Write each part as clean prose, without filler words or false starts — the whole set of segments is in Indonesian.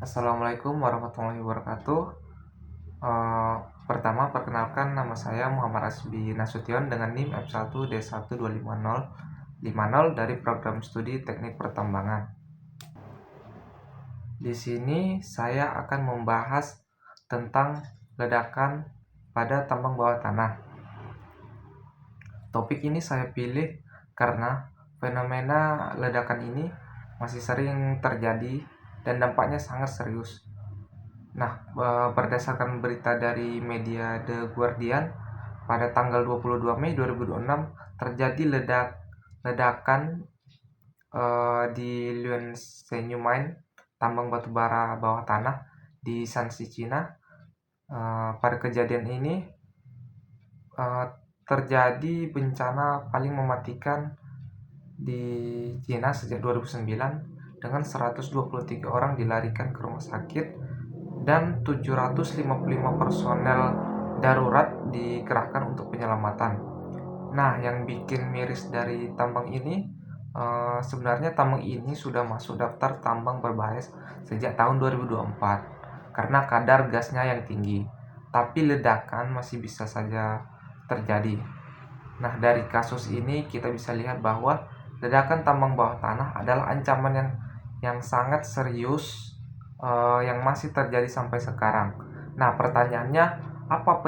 Assalamualaikum warahmatullahi wabarakatuh. Eh, Pertama, perkenalkan nama saya Muhammad Asbi Nasution dengan NIM F1D1250050 dari program studi Teknik Pertambangan. Di sini saya akan membahas tentang ledakan pada tambang bawah tanah. Topik ini saya pilih karena fenomena ledakan ini masih sering terjadi dan dampaknya sangat serius. Nah, berdasarkan berita dari media The Guardian, pada tanggal 22 Mei 2026 terjadi ledakan di Liuanshengyu Mine, tambang batubara bawah tanah di Shanxi, Cina. Pada kejadian ini terjadi bencana paling mematikan di Cina sejak 2009 dengan 123 orang dilarikan ke rumah sakit dan 755 personel darurat dikerahkan untuk penyelamatan. Nah, yang bikin miris dari tambang ini, sebenarnya tambang ini sudah masuk daftar tambang berbahaya sejak tahun 2024 karena kadar gasnya yang tinggi. Tapi ledakan masih bisa saja terjadi. Nah, dari kasus ini kita bisa lihat bahwa ledakan tambang bawah tanah adalah ancaman yang sangat serius, yang masih terjadi sampai sekarang. Nah, pertanyaannya, apa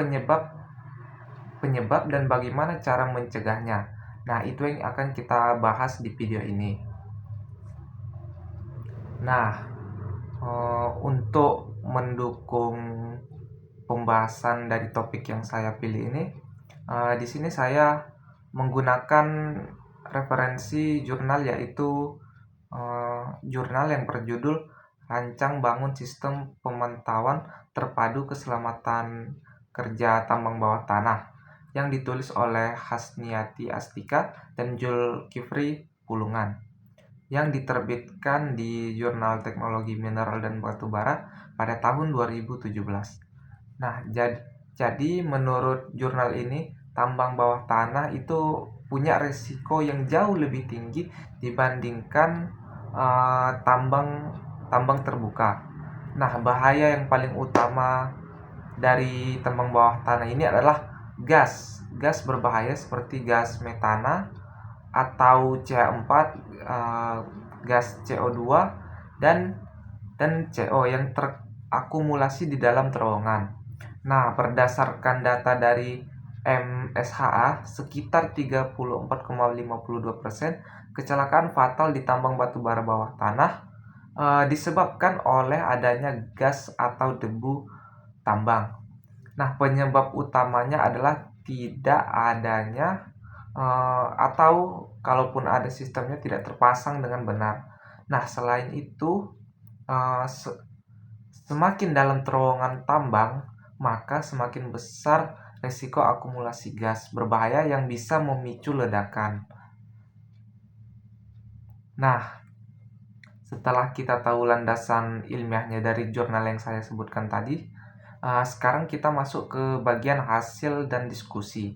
penyebab dan bagaimana cara mencegahnya? Nah, itu yang akan kita bahas di video ini. Nah, untuk mendukung pembahasan dari topik yang saya pilih ini, di sini saya menggunakan referensi jurnal, yaitu jurnal yang berjudul Rancang Bangun Sistem Pemantauan Terpadu Keselamatan Kerja Tambang Bawah Tanah yang ditulis oleh Hasniati Astika dan Zulkifli Pulungan, yang diterbitkan di Jurnal Teknologi Mineral dan Batubara pada tahun 2017. Nah, jadi menurut jurnal ini, tambang bawah tanah itu punya resiko yang jauh lebih tinggi dibandingkan tambang terbuka. Nah, bahaya yang paling utama dari tambang bawah tanah ini adalah gas berbahaya seperti gas metana atau CH4, gas CO2 dan CO yang terakumulasi di dalam terowongan. Nah, berdasarkan data dari MSHA, sekitar 34,52% kecelakaan fatal di tambang batubara bawah tanah disebabkan oleh adanya gas atau debu tambang. Nah, penyebab utamanya adalah tidak adanya atau kalaupun ada sistemnya tidak terpasang dengan benar. Nah, selain itu, semakin dalam terowongan tambang, maka semakin besar risiko akumulasi gas berbahaya yang bisa memicu ledakan. Nah, setelah kita tahu landasan ilmiahnya dari jurnal yang saya sebutkan tadi, sekarang kita masuk ke bagian hasil dan diskusi.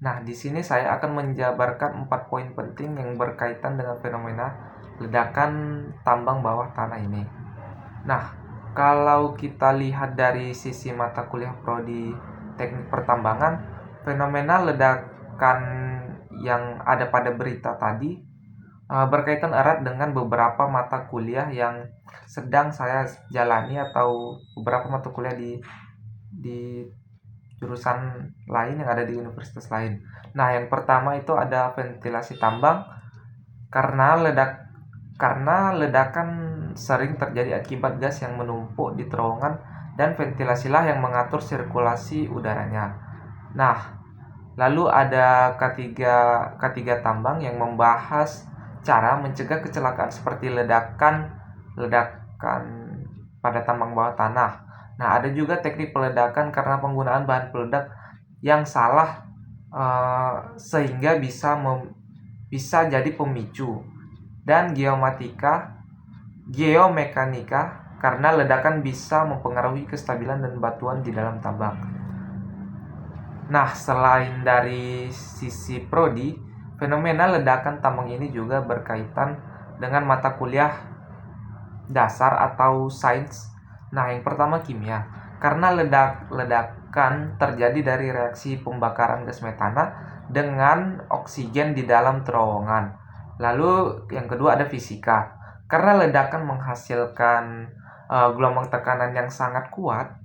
Nah, di sini saya akan menjabarkan 4 poin penting yang berkaitan dengan fenomena ledakan tambang bawah tanah ini. Nah, kalau kita lihat dari sisi mata kuliah prodi Teknik Pertambangan, fenomena ledakan yang ada pada berita tadi berkaitan erat dengan beberapa mata kuliah yang sedang saya jalani atau beberapa mata kuliah di jurusan lain yang ada di universitas lain. Nah, yang pertama itu ada ventilasi tambang, karena ledakan sering terjadi akibat gas yang menumpuk di terowongan dan ventilasilah yang mengatur sirkulasi udaranya. Nah, lalu ada K3 tambang yang membahas cara mencegah kecelakaan seperti ledakan pada tambang bawah tanah. Nah, ada juga teknik peledakan karena penggunaan bahan peledak yang salah, sehingga bisa jadi pemicu. Dan geomekanika karena ledakan bisa mempengaruhi kestabilan dan batuan di dalam tambang. Nah, selain dari sisi prodi, fenomena ledakan tambang ini juga berkaitan dengan mata kuliah dasar atau sains. Nah, yang pertama kimia. Karena ledakan terjadi dari reaksi pembakaran gas metana dengan oksigen di dalam terowongan. Lalu yang kedua ada fisika. Karena ledakan menghasilkan gelombang tekanan yang sangat kuat,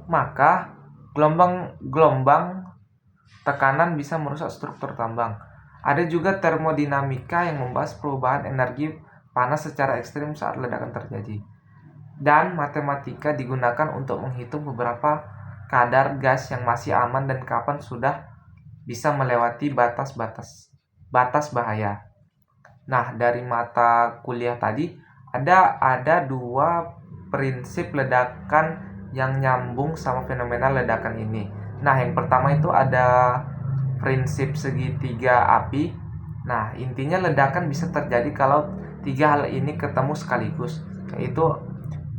maka gelombang tekanan bisa merusak struktur tambang. Ada juga termodinamika yang membahas perubahan energi panas secara ekstrim saat ledakan terjadi. Dan matematika digunakan untuk menghitung beberapa kadar gas yang masih aman dan kapan sudah bisa melewati batas bahaya. Nah, dari mata kuliah tadi ada dua prinsip ledakan yang nyambung sama fenomena ledakan ini. Nah, yang pertama itu ada prinsip segitiga api. Nah, intinya ledakan bisa terjadi kalau tiga hal ini ketemu sekaligus,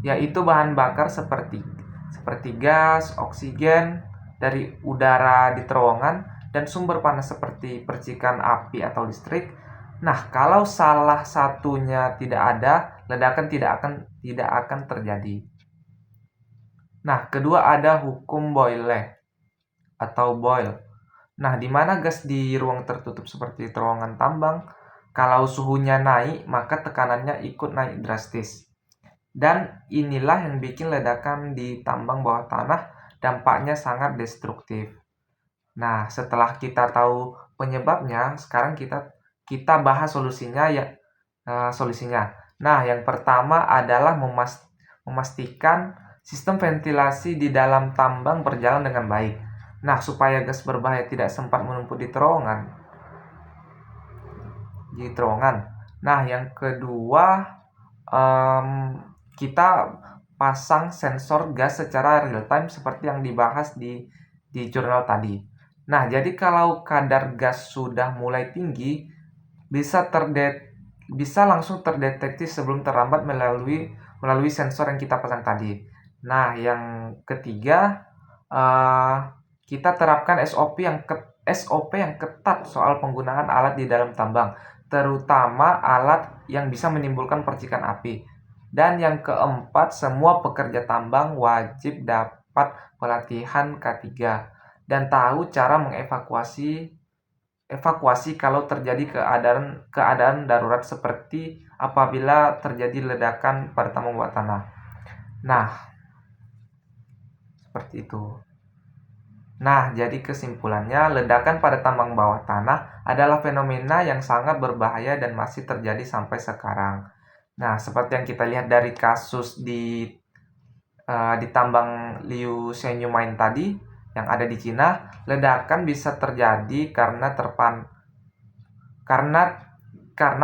yaitu bahan bakar seperti gas, oksigen dari udara di terowongan, dan sumber panas seperti percikan api atau listrik. Nah, kalau salah satunya tidak ada, ledakan tidak akan terjadi. Nah, kedua ada hukum Boyle atau Boyle. Nah, di mana gas di ruang tertutup seperti terowongan tambang, kalau suhunya naik, maka tekanannya ikut naik drastis. Dan inilah yang bikin ledakan di tambang bawah tanah dampaknya sangat destruktif. Nah, setelah kita tahu penyebabnya, sekarang kita bahas solusinya. Nah, yang pertama adalah memastikan sistem ventilasi di dalam tambang berjalan dengan baik. Nah, supaya gas berbahaya tidak sempat menumpuk di terowongan. Nah, yang kedua, kita pasang sensor gas secara real time seperti yang dibahas di jurnal tadi. Nah, jadi kalau kadar gas sudah mulai tinggi, bisa langsung terdeteksi sebelum terlambat melalui sensor yang kita pasang tadi. Nah, yang ketiga, kita terapkan SOP yang ketat soal penggunaan alat di dalam tambang, terutama alat yang bisa menimbulkan percikan api. Dan yang keempat, semua pekerja tambang wajib dapat pelatihan K3 dan tahu cara mengevakuasi kalau terjadi keadaan darurat seperti apabila terjadi ledakan pada tambang bawah tanah. Nah, seperti itu. Nah, jadi kesimpulannya, ledakan pada tambang bawah tanah adalah fenomena yang sangat berbahaya dan masih terjadi sampai sekarang. Nah, seperti yang kita lihat dari kasus di tambang Liu Shenyue Mine tadi yang ada di Cina, ledakan bisa terjadi karena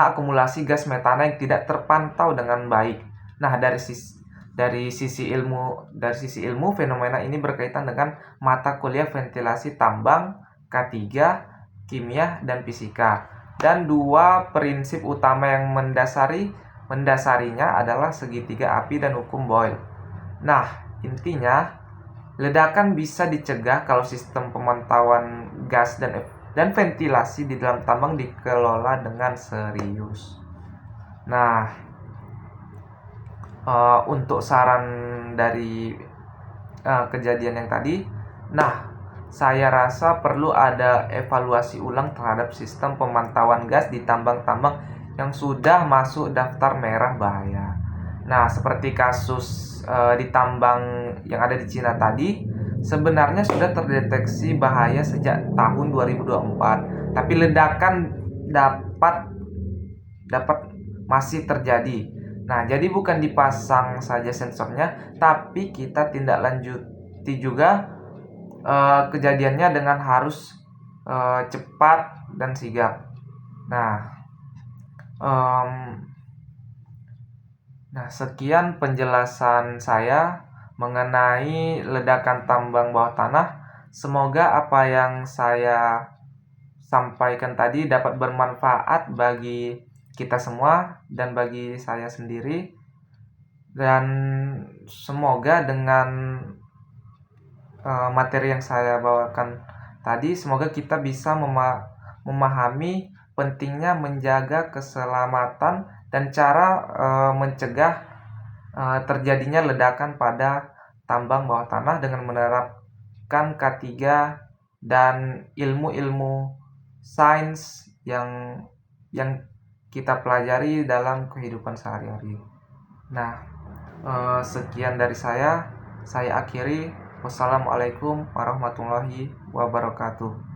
akumulasi gas metana yang tidak terpantau dengan baik. Nah, dari sisi ilmu fenomena ini berkaitan dengan mata kuliah ventilasi tambang, K3, kimia, dan fisika. Dan dua prinsip utama yang mendasarinya adalah segitiga api dan hukum Boyle. Nah, intinya ledakan bisa dicegah kalau sistem pemantauan gas dan ventilasi di dalam tambang dikelola dengan serius. Nah, untuk saran dari kejadian yang tadi, saya rasa perlu ada evaluasi ulang terhadap sistem pemantauan gas di tambang-tambang yang sudah masuk daftar merah bahaya. Nah, seperti kasus di tambang yang ada di Cina tadi, sebenarnya sudah terdeteksi bahaya sejak tahun 2024, tapi ledakan dapat masih terjadi. Nah, jadi bukan dipasang saja sensornya, tapi kita tindak lanjuti juga kejadiannya dengan harus cepat dan sigap. Sekian penjelasan saya mengenai ledakan tambang bawah tanah. Semoga apa yang saya sampaikan tadi dapat bermanfaat bagi kita semua dan bagi saya sendiri. Dan semoga dengan materi yang saya bawakan tadi, semoga kita bisa memahami pentingnya menjaga keselamatan dan cara mencegah terjadinya ledakan pada tambang bawah tanah dengan menerapkan K3 dan ilmu-ilmu sains yang kita pelajari dalam kehidupan sehari-hari. Nah, sekian dari saya akhiri. Wassalamualaikum warahmatullahi wabarakatuh.